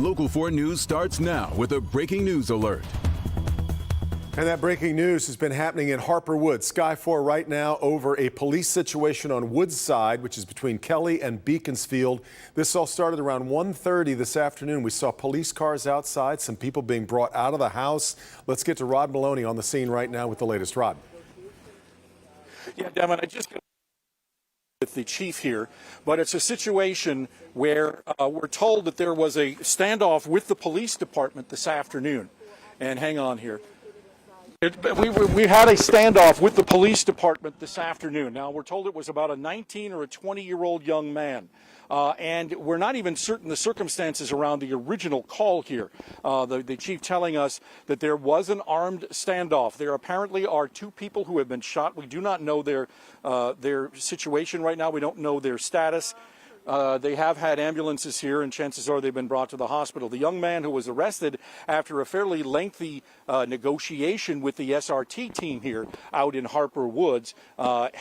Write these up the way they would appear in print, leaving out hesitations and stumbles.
Local 4 News starts now with a breaking news alert. And that breaking news has been happening in Harper Woods. Sky 4 right now over a police situation on Woodside, which is between Kelly and Beaconsfield. This all started around 1:30 this afternoon. We saw police cars outside, some people being brought out of the house. Let's get to Rod Maloney on the scene right now with the latest. Rod. Yeah, Devin, I just with the chief here, but it's a situation where we're told that there was a standoff with the police department this afternoon. And hang on here. We had a standoff with the police department this afternoon. Now, we're told it was about a 19 or a 20-year-old young man. And we're not even certain the circumstances around the original call here. The chief telling us that there was an armed standoff. There apparently are two people who have been shot. We do not know their situation right now. We don't know their status. They have had ambulances here, and chances are they've been brought to the hospital. The young man who was arrested after a fairly lengthy negotiation with the SRT team here out in Harper Woods,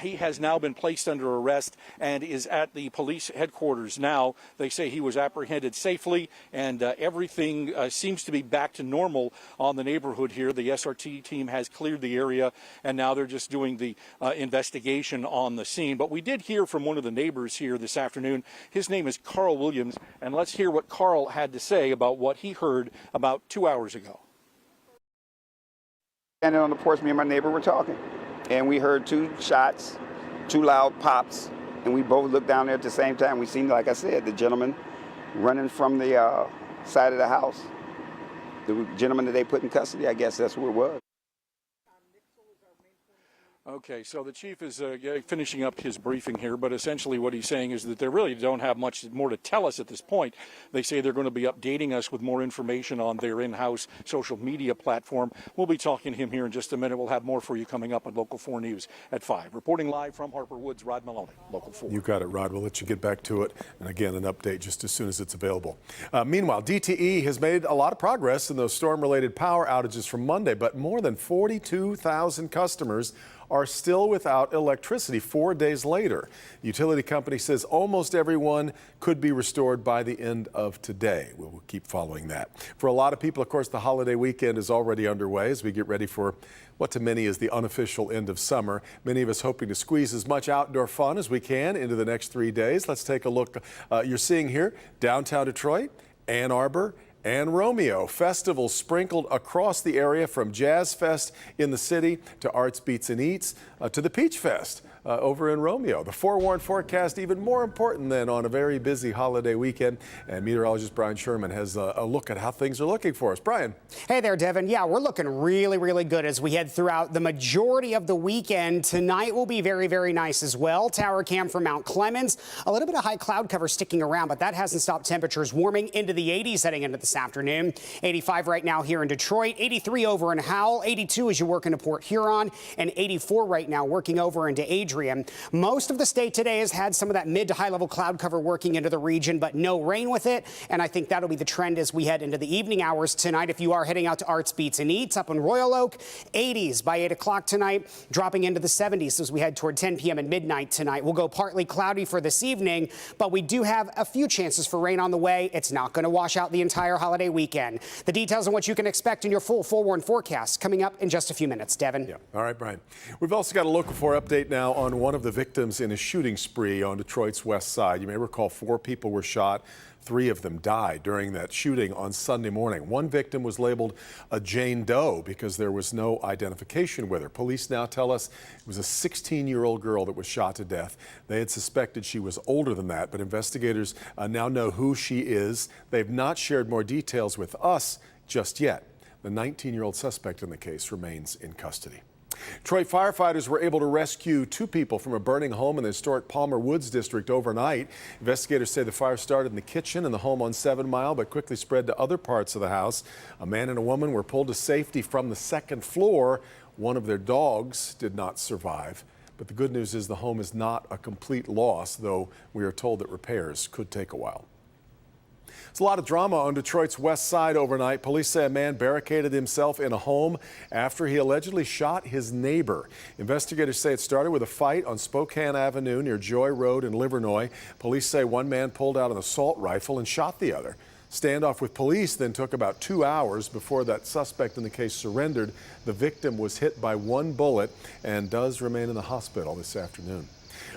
he has now been placed under arrest and is at the police headquarters now. They say he was apprehended safely, and everything seems to be back to normal on the neighborhood here. The SRT team has cleared the area, and now they're just doing the investigation on the scene. But we did hear from one of the neighbors here this afternoon. His name is Carl Williams, and let's hear what Carl had to say about what he heard about 2 hours ago. Standing on the porch, me and my neighbor were talking, and we heard two shots, two loud pops, and we both looked down there at the same time. We seen, like I said, the gentleman running from the side of the house. The gentleman that they put in custody, I guess that's who it was. Okay, so the chief is finishing up his briefing here, but essentially what he's saying is that they really don't have much more to tell us at this point. They say they're going to be updating us with more information on their in-house social media platform. We'll be talking to him here in just a minute. We'll have more for you coming up on Local 4 News at 5. Reporting live from Harper Woods, Rod Maloney, Local 4. You got it, Rod. We'll let you get back to it. And again, an update just as soon as it's available. Meanwhile, DTE has made a lot of progress in those storm-related power outages from Monday, but more than 42,000 customers are still without electricity 4 days later. The utility company says almost everyone could be restored by the end of today. We'll keep following that. For a lot of people, of course, the holiday weekend is already underway as we get ready for what to many is the unofficial end of summer. Many of us hoping to squeeze as much outdoor fun as we can into the next 3 days. Let's take a look. You're seeing here downtown Detroit, Ann Arbor, and Romeo. Festivals sprinkled across the area, from Jazz Fest in the city to Arts, Beats, and Eats to the Peach Fest over in Romeo. The forewarned forecast even more important than on a very busy holiday weekend. And meteorologist Brian Sherman has a look at how things are looking for us. Brian. Hey there, Devin. Yeah, we're looking really, really good as we head throughout the majority of the weekend. Tonight will be very, very nice as well. Tower cam from Mount Clemens. A little bit of high cloud cover sticking around, but that hasn't stopped temperatures warming into the 80s heading into this afternoon. 85 right now here in Detroit, 83 over in Howell, 82 as you work into Port Huron, and 84 right now working over into Adrian. Most of the state today has had some of that mid to high level cloud cover working into the region, but no rain with it. And I think that'll be the trend as we head into the evening hours tonight. If you are heading out to Arts, Beats, and Eats up in Royal Oak, 80s by 8 o'clock tonight, dropping into the 70s as we head toward 10 p.m. and midnight tonight. We'll go partly cloudy for this evening, but we do have a few chances for rain on the way. It's not going to wash out the entire holiday weekend. The details on what you can expect in your full forewarned forecast coming up in just a few minutes. Devin. Yeah. All right, Brian. We've also got a Local 4 update now on one of the victims in a shooting spree on Detroit's west side. You may recall 4 people were shot. 3 of them died during that shooting on Sunday morning. One victim was labeled a Jane Doe because there was no identification with her. Police now tell us it was a 16-year-old girl that was shot to death. They had suspected she was older than that, but investigators now know who she is. They've not shared more details with us just yet. The 19-year-old suspect in the case remains in custody. Detroit firefighters were able to rescue 2 people from a burning home in the historic Palmer Woods district overnight. Investigators say the fire started in the kitchen in the home on 7 Mile, but quickly spread to other parts of the house. A man and a woman were pulled to safety from the 2nd floor. One of their dogs did not survive. But the good news is the home is not a complete loss, though we are told that repairs could take a while. It's a lot of drama on Detroit's west side overnight. Police say a man barricaded himself in a home after he allegedly shot his neighbor. Investigators say it started with a fight on Spokane Avenue near Joy Road in Livernois. Police say one man pulled out an assault rifle and shot the other. Standoff with police then took about 2 hours before that suspect in the case surrendered. The victim was hit by one bullet and does remain in the hospital this afternoon.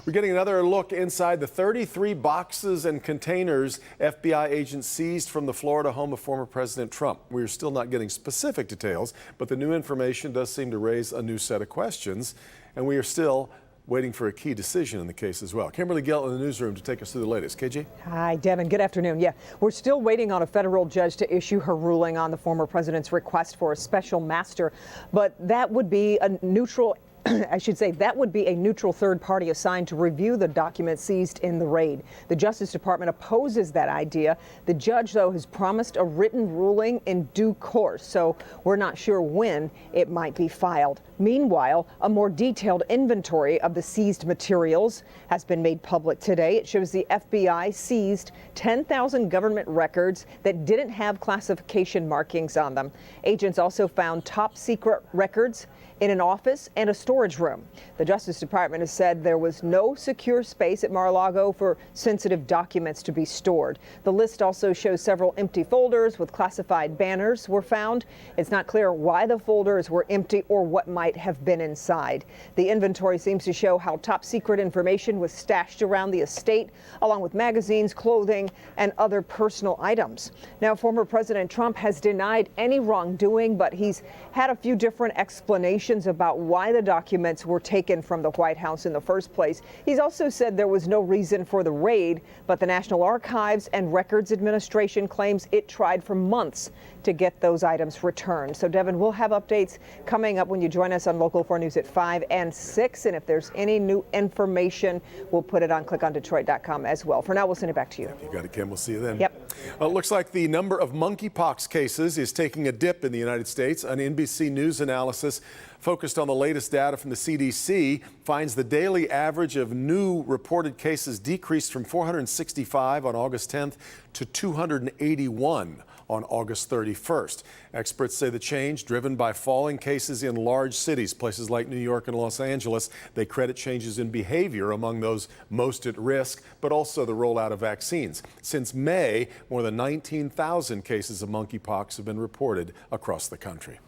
We're getting another look inside the 33 boxes and containers FBI agents seized from the Florida home of former President Trump. We're still not getting specific details, but the new information does seem to raise a new set of questions, and we are still waiting for a key decision in the case as well. Kimberly Gill in the newsroom to take us through the latest. KG? Hi, Devin. Good afternoon. Yeah, we're still waiting on a federal judge to issue her ruling on the former president's request for a special master, but that would be a neutral that would be a neutral third party assigned to review the documents seized in the raid. The Justice Department opposes that idea. The judge, though, has promised a written ruling in due course, so we're not sure when it might be filed. Meanwhile, a more detailed inventory of the seized materials has been made public today. It shows the FBI seized 10,000 government records that didn't have classification markings on them. Agents also found top secret records in an office and a storage room. The Justice Department has said there was no secure space at Mar-a-Lago for sensitive documents to be stored. The list also shows several empty folders with classified banners were found. It's not clear why the folders were empty or what might have been inside. The inventory seems to show how top secret information was stashed around the estate, along with magazines, clothing, and other personal items. Now, former President Trump has denied any wrongdoing, but he's had a few different explanations about why the documents were taken from the White House in the first place. He's also said there was no reason for the raid, but the National Archives and Records Administration claims it tried for months to get those items returned. So, Devin, we'll have updates coming up when you join us on Local 4 News at 5 and 6. And if there's any new information, we'll put it on clickondetroit.com as well. For now, we'll send it back to you. You got it, Kim. We'll see you then. Yep. Well, it looks like the number of monkeypox cases is taking a dip in the United States. An NBC News analysis focused on the latest data from the CDC finds the daily average of new reported cases decreased from 465 on August 10th to 281 on August 31st. Experts say the change, driven by falling cases in large cities, places like New York and Los Angeles. They credit changes in behavior among those most at risk, but also the rollout of vaccines. Since May, more than 19,000 cases of monkeypox have been reported across the country.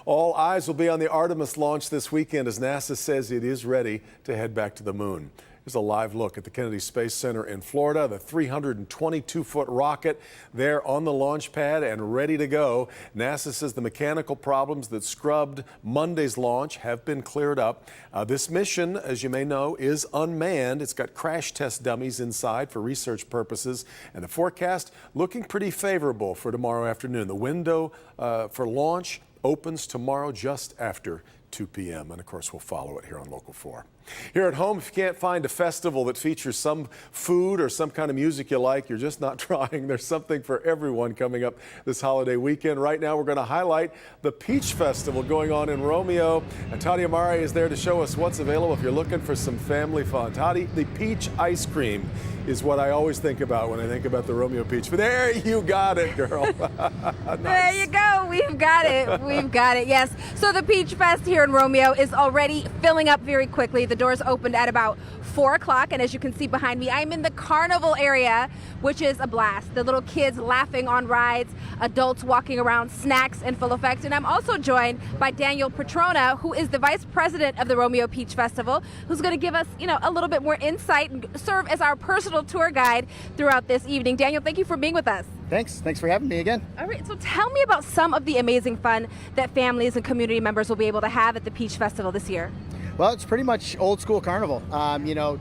All eyes will be on the Artemis launch this weekend as NASA says it is ready to head back to the moon. Here's a live look at the Kennedy Space Center in Florida, the 322-foot rocket there on the launch pad and ready to go. NASA says the mechanical problems that scrubbed Monday's launch have been cleared up. This mission, as you may know, is unmanned. It's got crash test dummies inside for research purposes, and the forecast looking pretty favorable for tomorrow afternoon. The window for launch opens tomorrow just after 2 p.m. And of course, we'll follow it here on Local 4. Here at home, if you can't find a festival that features some food or some kind of music you like, you're just not trying. There's something for everyone coming up this holiday weekend. Right now, we're going to highlight the Peach Festival going on in Romeo. And Tati Amare is there to show us what's available if you're looking for some family fun. Tati, the peach ice cream is what I always think about when I think about the Romeo Peach. But there you got it, girl. Nice. There you go. We've got it. We've got it. Yes. So the Peach Fest here in Romeo is already filling up very quickly. The doors opened at about 4 o'clock, and as you can see behind me, I'm in the carnival area, which is a blast. The little kids laughing on rides, adults walking around, snacks in full effect. And I'm also joined by Daniel Petrona, who is the vice president of the Romeo Peach Festival, who's going to give us, a little bit more insight and serve as our personal tour guide throughout this evening. Daniel, thank you for being with us. Thanks for having me again. All right, so tell me about some of the amazing fun that families and community members will be able to have at the Peach Festival this year. Well, it's pretty much old school carnival.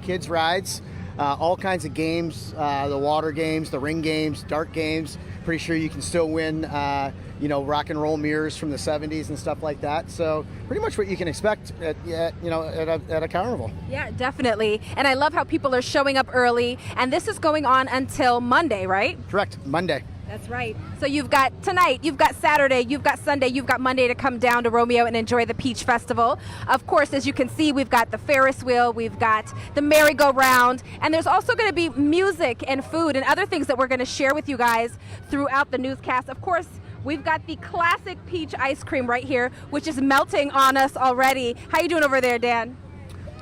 Kids rides, all kinds of games, the water games, the ring games, dart games. Pretty sure you can still win, rock and roll mirrors from the 70s and stuff like that. So pretty much what you can expect at a carnival. Yeah, definitely. And I love how people are showing up early. And this is going on until Monday, right? Correct, Monday. That's right. So you've got tonight, you've got Saturday, you've got Sunday, you've got Monday to come down to Romeo and enjoy the Peach Festival. Of course, as you can see, we've got the Ferris wheel, we've got the merry-go-round, and there's also going to be music and food and other things that we're going to share with you guys throughout the newscast. Of course, we've got the classic peach ice cream right here, which is melting on us already. How you doing over there, Dan?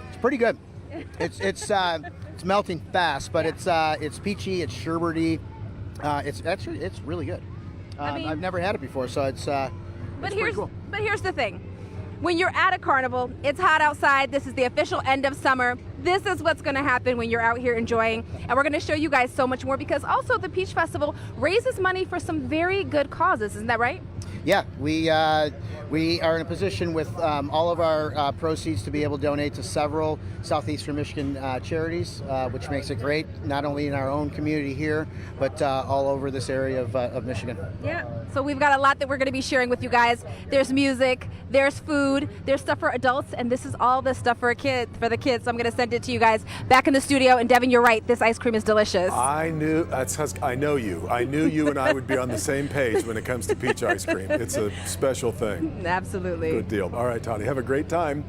It's pretty good. It's melting fast, but it's peachy, it's sherbety. It's really good. I mean, I've never had it before, so it's But pretty cool. here's the thing. When you're at a carnival, it's hot outside. This is the official end of summer. This is what's going to happen when you're out here enjoying. And we're going to show you guys so much more because also the Peach Festival raises money for some very good causes. Isn't that right? Yeah, we are in a position with all of our proceeds to be able to donate to several southeastern Michigan charities, which makes it great, not only in our own community here, but all over this area of Michigan. Yeah. So we've got a lot that we're going to be sharing with you guys. There's music, there's food, there's stuff for adults, and this is all the stuff for the kids. So I'm going to send it to you guys back in the studio. And Devin, you're right. This ice cream is delicious. I know you. I knew you and I would be on the same page when it comes to peach ice cream. It's a special thing. Absolutely. Good deal. All right, Tony, have a great time.